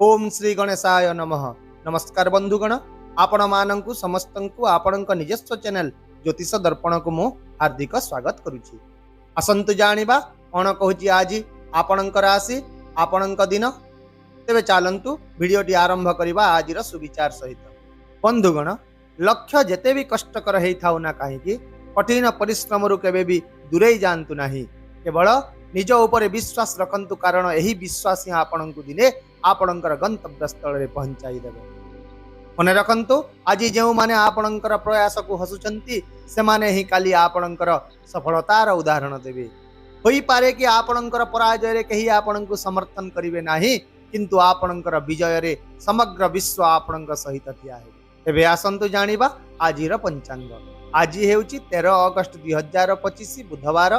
ओम श्री गणेशाय नमः। नमस्कार बंधुगण, आपण मानंकु समस्तंकु आपणक निजस्व चैनल ज्योतिष दर्पण को मु हार्दिक स्वागत करुछि। आसंतु जानिबा कोन कहूछि आज आपणक राशि आपणक दिन। तेबे चालंतु वीडियोटी आरंभ करिबा आजिर सुविचार सहित। बंधुगण, लक्ष्य जेते भी कष्टकर हेइ थाउ ना काहेकि कठिन परिश्रम रु केबे भी दूरेई जानतु नाही। केवल निज उपरे विश्वास रखंतु, कारण एही विश्वास ही आपणंकु दिने आपणंकर गंतव्य स्थल रे पहुंचाई देबो। मने रखंतु, आज जेउ माने आपणंकर प्रयास को हसुचंती से माने ही काली आपणंकर सफलतार उदाहरण देबे। होई पारे कि आपणंकर पराजय रे कही आपणंकु समर्थन करिवे नाही, किंतु आपणंकर विजय रे समग्र विश्व आपणंक सहित थिया है। एबे आसंतु जानिबा आजिर पंचांग। आज हेउची 13 अगस्त 2025 बुधवार,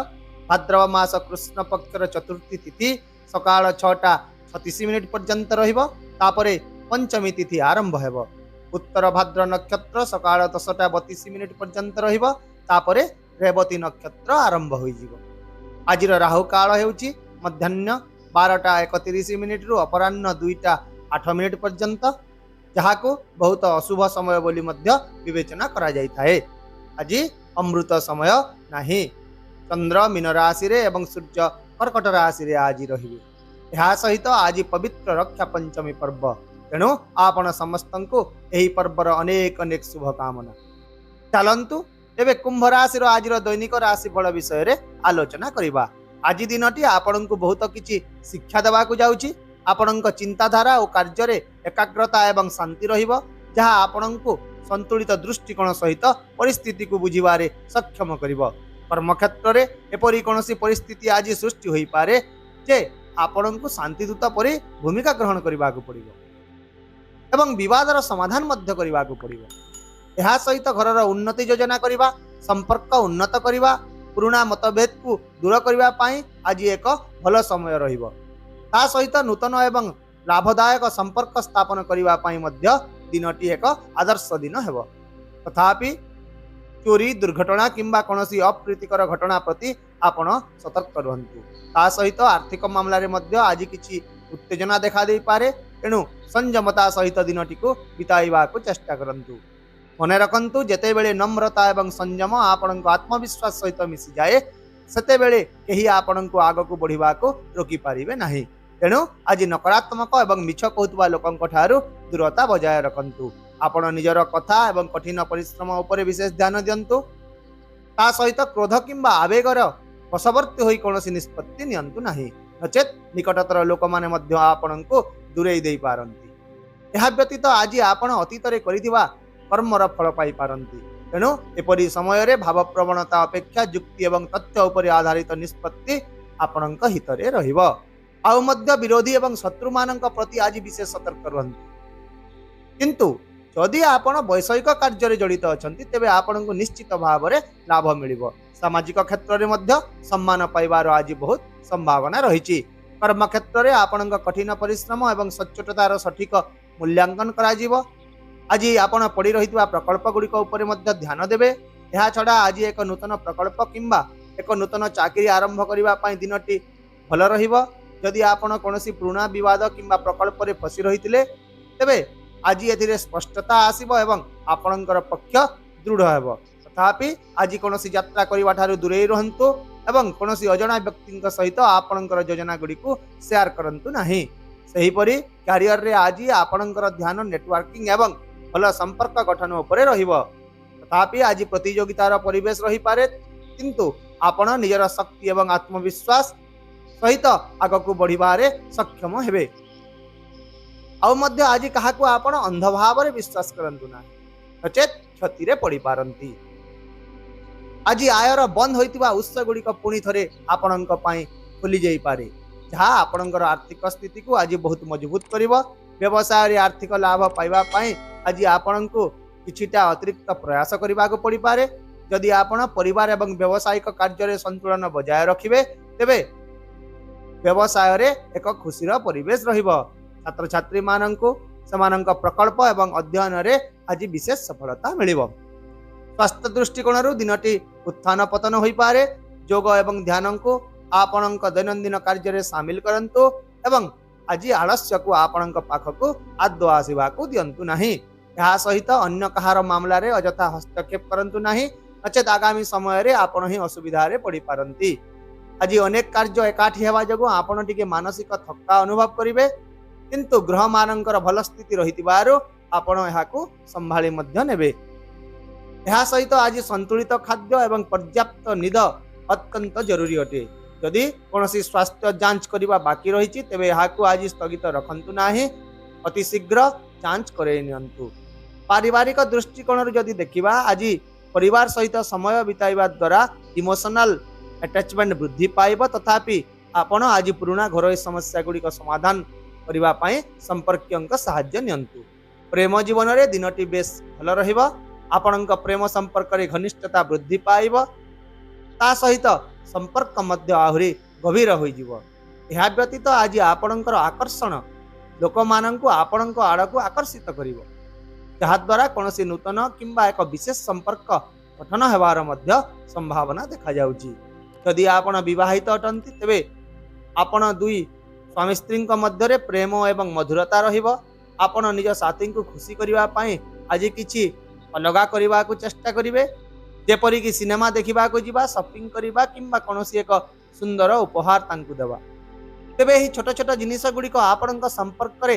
भाद्रव मास कृष्ण पक्षर चतुर्थी तिथि सकाळ 6:36 पर्यंत रहिबो। तापरे पंचमी तिथि आरंभ हेबो। उत्तर भाद्र नक्षत्र सकाळ 10:32 पर्यंत रहिबो। तापरे रेवती नक्षत्र आरंभ होई जिवो। आजिर राहु काल हेउची मध्याह्न 12:31 रु अपराह्न 2:08 पर्यंत, जहाको बहुत अशुभ समय बोली मध्य विवेचना करा जाई थाए। आज अमृत समय नाही। चंद्र मीन राशि रे एवं सूर्य कर्कट राशि रे आज रहिबे। यह सहित आज पवित्र रक्षा पंचमी पर्व। तेणु आपण समस्तंको एही पर्वर अनेक अनेक शुभकामना। चलंतु एबे कुंभ राशि रो आज दैनिक राशि फल विषय रे आलोचना करिबा। आज दिनटी आपणंकु बहुत किछि शिक्षा देबा को जाउछि। आपणंक चिंताधारा और कार्य रे एकाग्रता एवं शांति रहिबो, जहा आपणंकु संतुलित दृष्टिकोण सहित परिस्थिति को बुझिबारे सक्षम करिबो। कर्मक्षेत्र रे एपरि कोनोसी परिस्थिति आज सृष्टि होई पारे जे आपणंकु शांतिदूत परि भूमिका ग्रहण करिबाकु पड़िबो एवं विवादर समाधान मध्य करिबाकु पड़िबो। एहा सहित घरर उन्नति योजना करिबा, संपर्क उन्नत करिबा, पुराना मतभेद को दूर करिबा पई आज एक भल समय रहिबो। ता सहित नूतन एवं लाभदायक संपर्क स्थापन करिबा पई मध्य दिनटी एक आदर्श दिन हेबो। तथापि चोरी दुर्घटना किंबा कोनोसी अप्रीतिकर घटना प्रति आपण सतर्क रहंतु। ता सहित आर्थिक मामला रे मध्य आज किछि उत्तेजना देखा दे पारे। तेणु संयमता सहित दिनटी को बिताइबा को चेष्टा करंतु। मने रखंतु, जेते बेले नम्रता एवं संयम आपणको आत्मविश्वास सहित मिसी जाए, सेते बेले केही आपणको आगको बढ़िबा को रोकी पारिबे नाही। तेणु आज नकारात्मक एवं मिछ कहउतबा लोकंक ठारू दूरता बजाय रखंतु। आपण निजर कथा एवं कठिन परिश्रम उपरे विशेष ध्यान दियंतु। ता सहित क्रोध किंबा आवेगर वशवर्ती होई कोनोसी निष्पत्ति नियंतु नाही, नचेत निकटतर लोक माने मध्य आपणको दूरेई देई पारंती। एहा व्यतीत आज आपण अतीत रे करिथिबा कर्मर फल पाई पारंती। तेणु एपरि समय रे भाव प्रवणता अपेक्षा युक्ति एवं तथ्य उपरे आधारित निष्पत्ति आपणक हित रे रहिबो। आउ मध्य विरोधी एवं शत्रु मानक प्रति आज विशेष सतर्क रहंतु। किंतु जदि आपण वैषयिक कार्य रे जड़ित अछंती, तेबे आपणको निश्चित भाव रे लाभ मिलिबो। सामाजिक क्षेत्र रे मध्य सम्मान पाइबार आज बहुत संभावना रहिछि। कर्म क्षेत्र रे आपणक कठिन परिश्रम एवं सच्चोटतार सठिक मूल्यांकन करा जिवो। आज आपण पड़ी रहितबा प्रकल्प गुड़िक उपरे मध्य ध्यान देबे। एहा छडा आज एक नूतन प्रकल्प किंबा एक नूतन चाकरी आरंभ करिबा पई दिनटी भल रहिबो। जदि आपण कोनोसी पुराना विवाद किंबा प्रकल्प रे फसी रहितिले, तेबे आज एथिरे स्पष्टता आसीबो एवं आपणकर पक्ष दृढ़ हेबो। तथापि आज कोनोसी यात्रा करिवा ठारू दूरेई रहंतु एवं कोनोसी अजणा व्यक्तिक सहित आपणकर योजना गुडी को शेयर करंतु नाही। सही परि करियर रे आज आपणकर ध्यान नेटवर्किंग एवं भल संपर्क गठन उपरे रहिबो। तथापि आज प्रतियोगितार परिवेश रही पारे, किंतु आपण निजर शक्ति एवं आत्मविश्वास सहित आगकू बढ़िबारे सक्षम हेबे। आउ मध्य आज काहाकू आपण अंध भाव रे विश्वास करंतु ना, नचेत क्षति रे पड़ी पारंती। आज आयर बंद होइतिबा उत्स गुड़िक पुणी थरे आपणक पई खोली जाई पारे, जहा आपणकर आर्थिक स्थिति को आज बहुत मजबूत करिवो। व्यवसाय रे आर्थिक लाभ पाइबा पई आज आपणको किछिटा अतिरिक्त प्रयास करिबा को पड़ी पारे। जदि आपण परिवार एवं व्यावसायिक कार्य रे संतुलन बजाय रखिबे, तेबे व्यवसाय रे एक खुशीर परिवेश रहिबो। छात्र छात्री मानंको समानंक प्रकल्प एवं अध्ययन रे आज विशेष सफलता मिलिबो। स्वास्थ्य दृष्टिकोण रु दिनटी उत्थान पतन होई पारे। योग एवं ध्यान को आपणक दैनंदिन कार्य रे शामिल करंतु एवं आज आलस्य को आपण पाखक आदौ आसवाक दिंतु नहीं। यह सहित अन्य कहार मामला रे अजथा हस्तक्षेप करंतु नहीं, नचेत आगामी समय रे आपण ही असुविधा रे पड़ी पारंती। आज अनेक कार्य एकाठी हेबा जगो आपण टिके मानसिक थक्का अनुभव करिवे, किंतु ग्रह मानकर भल स्थिति रहितिबारु आपण एहाकु संभाळी मध्य नेबे। यह सहित आज संतुलित खाद्य एवं पर्याप्त निद अत्यंत जरूरी अटे। यदि कौनसी स्वास्थ्य जांच करने बाकी रही तेबे यहाकु आज स्थगित रखंतु नाही, अति शीघ्र जांच करे नियंतु। पारिवारिक दृष्टिकोण यदि देखिबा आज परिवार सहित समय बिताइबा द्वारा इमोशनल अटैचमेंट वृद्धि पाइब, तथापि आपण आज पुराना घरोई समस्या गुड़िक समाधान करबा पई संपर्कियंक सहाय्य नियंतु। प्रेम जीवन रे दिनटी बेस भल रहिब, आपणक प्रेम संपर्क रे घनिष्ठता वृद्धि पाइब, ता सहित संपर्क मध्य आहुरी गभीर हो जिवो। एहा व्यतीत आज आपणकर आकर्षण लोक माननकु आपणक आड़क आकर्षित करिवो, जहा द्वारा कोनोसी नूतन किंबा एक विशेष संपर्क गठन हेबार मध्य संभावना देखा जाउची। यदि आपण विवाहित अटंती तेबे आपण दुई स्वामी स्त्री मध्य रे प्रेम एवं मधुरता रहिबो। आपण निज साथी को खुशी करिवा पई आज किछि अलगा करिवा को चेष्टा करिवे, जेपरि कि सिनेमा देखिबा को जिबा, शॉपिंग करिबा किंबा कोनोसी एक सुंदर उपहार तांकु देबा। तेबे ही छोट छोट जिनिस गुड़िक आपणक संपर्क रे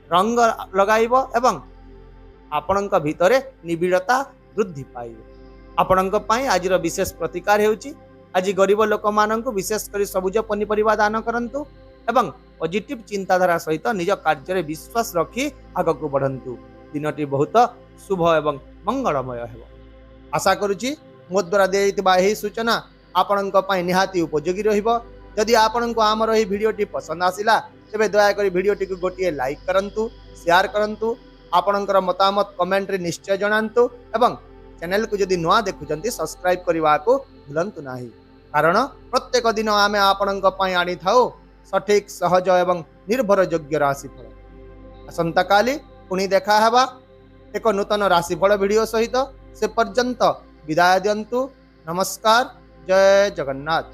रंग लगाइबो एवं आपणक भितरे निबिड़ता वृद्धि पाइबो। आपणक पई आजिर विशेष प्रतिकार हेउची। आज गरीब लोक माननकु विशेष करी सबुज पनिपरिबा दान करंतु एवं पॉजिटिव चिंताधारा सहित निज कार्य रे विश्वास रखी आगक बढ़ंतु। दिनटी बहुत शुभ एवं मंगलमय हेबो। आशा करुची मो द्वारा देइतबा एही सूचना आपणक पई निहाती उपयोगी रहिबो। यदि आपणको आमर एही भिडियोटी पसंद आसिला तेबे दया करी भिडियोटी को गोटिए लाइक करंतु, शेयर करंतु, आपणकर मतामत कमेंट रे निश्चय जणांतु एवं चैनल को यदि नुआ देखुचंती सब्सक्राइब करबा को भूलंतु नाही, कारण प्रत्येक दिन आमे आपणक पई आनी थाउ सठिक सहज एवं निर्भर योग्य राशिफल। असंता काली पुणी देखा हेबा एक नूतन राशिफल वीडियो सहित। से पर्यंत विदाय दियंतु। नमस्कार, जय जगन्नाथ।